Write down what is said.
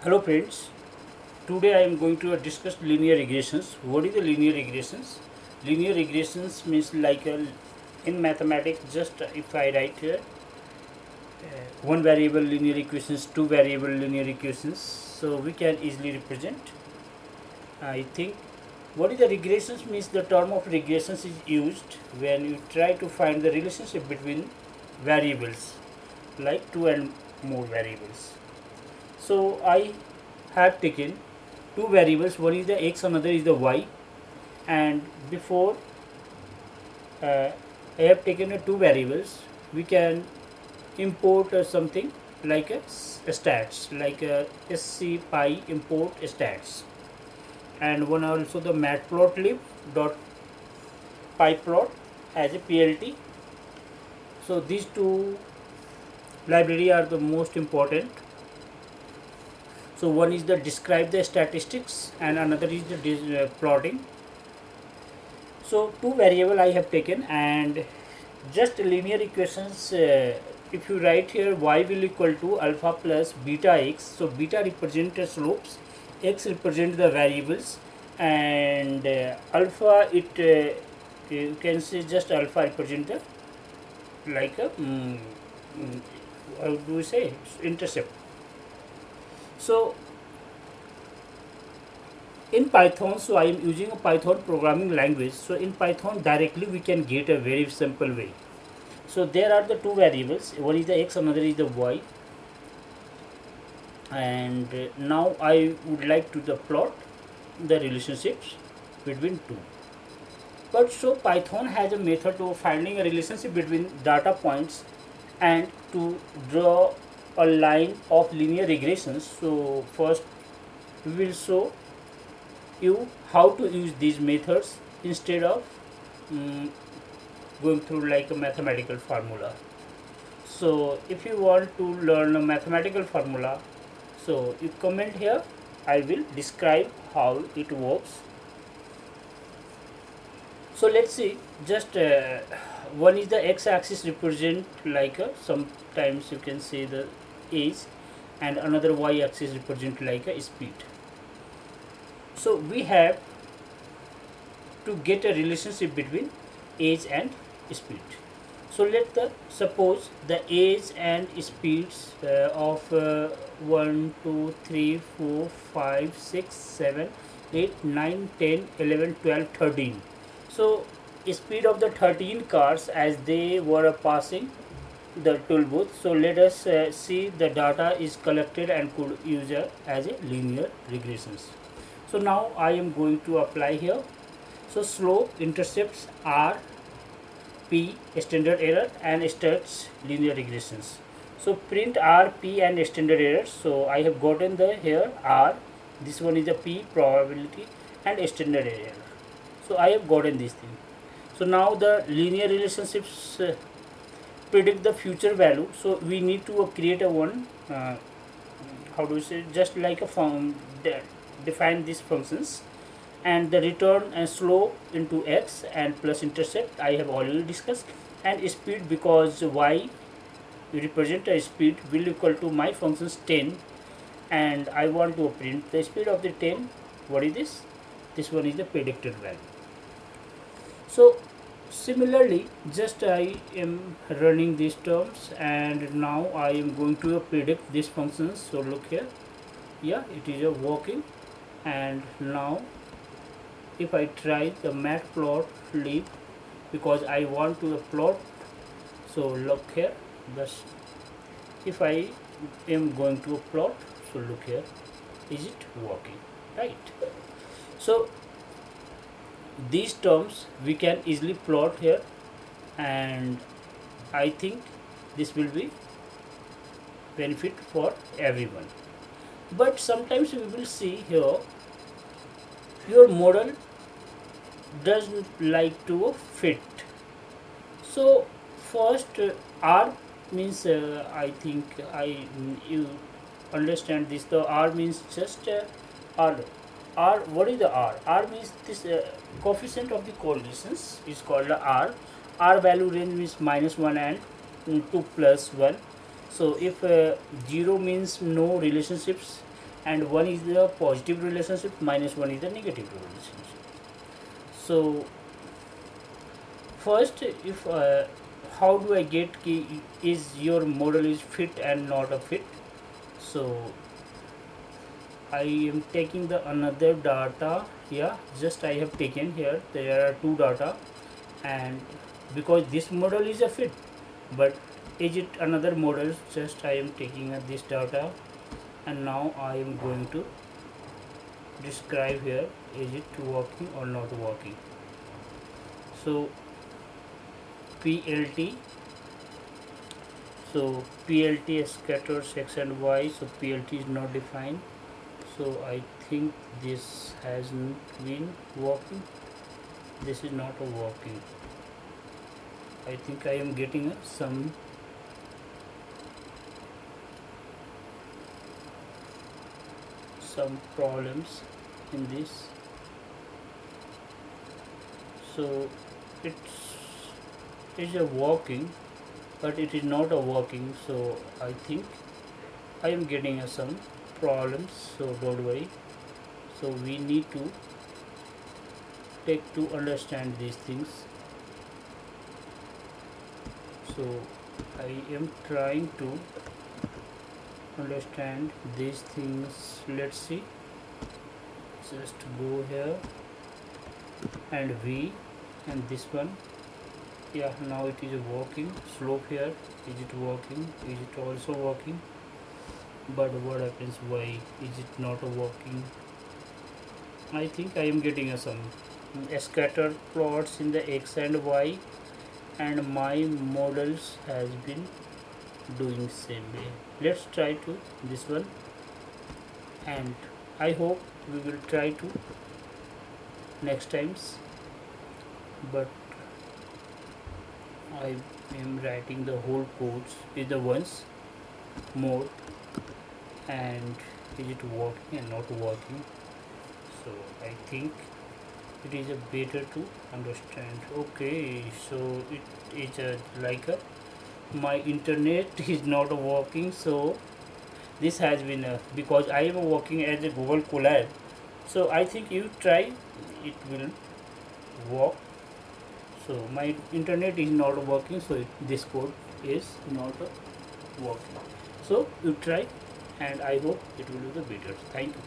Hello friends, today I am going to discuss linear regressions. What is the linear regressions? Linear regressions means in mathematics, just if I write here one variable linear equations, two variable linear equations, so we can easily represent. I think what is the regressions means the term of regressions is used when you try to find the relationship between variables like two and more variables. So I have taken two variables, one is the x, another is the y, and before I have taken two variables, we can import something like a stats, like a scpy import stats, and one also the matplotlib dot pyplot as a plt. So these two library are the most important. So one is the describe the statistics and another is the plotting. So two variable I have taken, and just linear equations, if you write here y will equal to alpha plus beta x, so beta represent the slopes, x represent the variables, and alpha you can say just alpha represent the like a how do we say intercept. So in Python, so I am using a Python programming language. So in Python directly we can get a very simple way. So there are the two variables, one is the x, another is the y, and now I would like to the plot the relationships between two. But so Python has a method of finding a relationship between data points and to draw a line of linear regressions. So first we will show you how to use these methods instead of um, going through like a mathematical formula. So if you want to learn a mathematical formula, so you comment here, I will describe how it works. So let's see, just one is the x-axis represent like a, sometimes you can say the age, and another y-axis represent like a speed. So we have to get a relationship between age and speed. So let the suppose the age and speeds of 1 2 3 4 5 6 7 8 9 10 11 12 13. So speed of the 13 cars as they were passing the toll booth. So let us see the data is collected and could use as a linear regressions. So now I am going to apply here. So slope intercepts r, p standard error and starts linear regressions. So print r, p and standard errors. So I have gotten the here r, this one is the p probability and standard error. So I have gotten this thing. So now the linear relationships predict the future value. So we need to create a one how do we say, just like a form, define these functions, and the return and slope into x and plus intercept I have already discussed, and speed because y represent a speed will equal to my functions 10, and I want to print the speed of the 10. What is this one is the predicted value. So similarly, just I am running these terms, and now I am going to predict these functions. So look here, yeah, it is a working. And now if I try the matplotlib, because I want to plot, so look here, thus if I am going to plot, so look here, is it working, right? So these terms we can easily plot here, and I think this will be benefit for everyone. But sometimes we will see here your model doesn't like to fit. So first r means I think you understand this, the r means just r. What is the r means this coefficient of the correlations is called the r value range means -1 and 2 plus 1. So if 0 means no relationships, and 1 is the positive relationship, -1 is the negative relationship. So first, if how do I get is your model is fit and not a fit? So I am taking the another data. Yeah, just I have taken here, there are two data, and because this model is a fit, but is it another model? Just I am taking this data, and now I am going to describe here, is it working or not working. So PLT, so PLT scatters x and y, so PLT is not defined, so I think this hasn't been working, this is not a working. I think I am getting some problems in this. So it's a working, but it is not a working, so I think I am getting some problems, so don't worry. So we need to take to understand these things. So I am trying to understand these things. Let's see, just go here and V and this one. Yeah, now it is working. Slope here, is it working? Is it also working? But what happens, why is it not working? I think I am getting some scatter plots in the x and y, and my models has been doing same way. Let's try to this one, and I hope we will try to next times. But I am writing the whole codes with the once more, and is it working and not working. So I think it is a better to understand. Okay, so it is like my internet is not working, so this has been because I am working as a Google Colab, so I think you try, it will work. So my internet is not working, so this code is not working. So you try, and I hope it will do the better. Thank you.